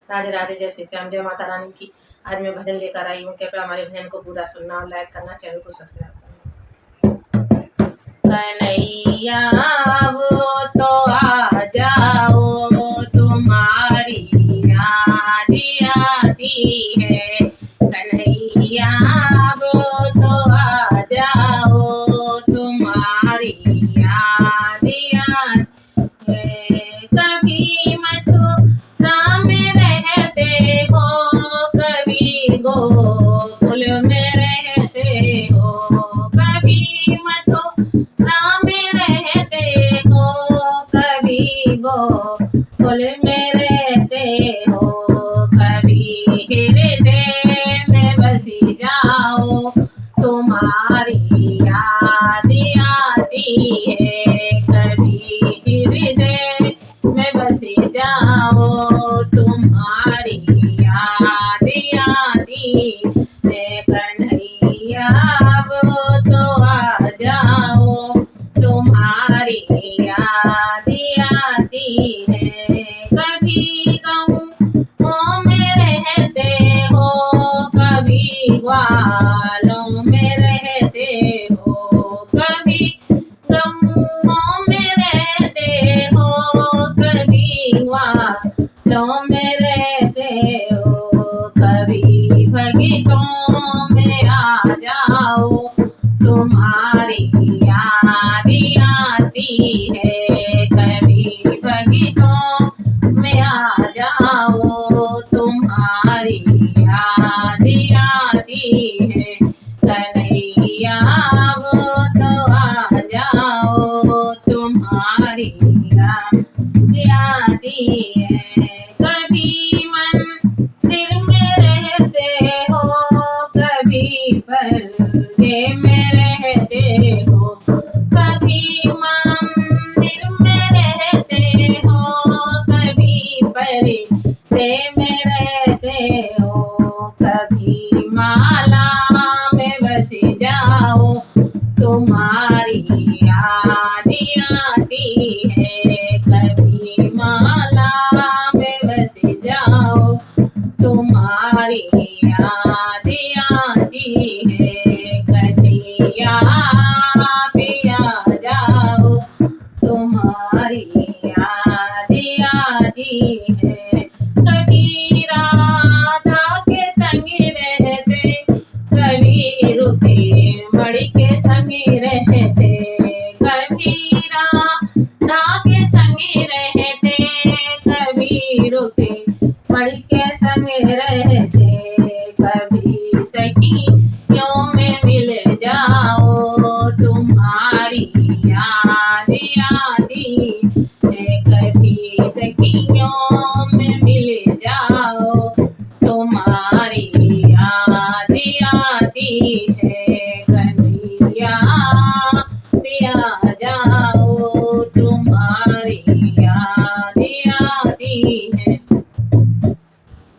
राधे राधे, जय श्री श्याम, जय माता रानी की। आज मैं भजन लेकर आई हूँ। कृपया हमारे भजन को पूरा सुनना और लाइक करना, चैनल को सब्सक्राइब करना। कन्हैया वो तो आ जाओ, तुम्हारी याद आती है। कन्हैया वो तो आ जाओ, तुम्हारी याद आती है। कभी मथुरा में रहते हो, कभी गोकुल में रहते हो। कभी मथुरा में रहते हो, कभी गोकुल में रहते हो। कभी हृदय में बसी जाओ, तुम्हारी याद आती है। कभी हृदय में बसी जाओ, तुम्हारी याद आती है। कन्हैया वो तो आ जाओ, तुम्हारी याद आती है। कभी गाँव में रहते हो, कभी ग्वालों में रहते हो। कभी गाँव में रहते हो, कभी ग्वालों में रहते हो। कभी बगीचों में आ जाओ, तुम्हारी याद आती है। कभी बगीचों में आ जाओ, तुम्हारी याद आती है। कन्हैया वो तो आ जाओ, तुम्हारी याद आती है। कभी मंदिर में रहते हो, कभी पर्दे में रहते हो। कभी मंदिर में रहते हो, कभी पर्दे में रहते हो। कभी माला में बस जाओ, तुम्हारी याद आती है। कभी माला में बस जाओ, तुम्हारी याद आती है। कन्हैया पिया जाओ, तुम्हारी याद आती है। कभी राधा के संग रहते, कभी रुके मणि के संग रहते। कभी राधा के संग रहते, कभी रुके मणि के संग रहते।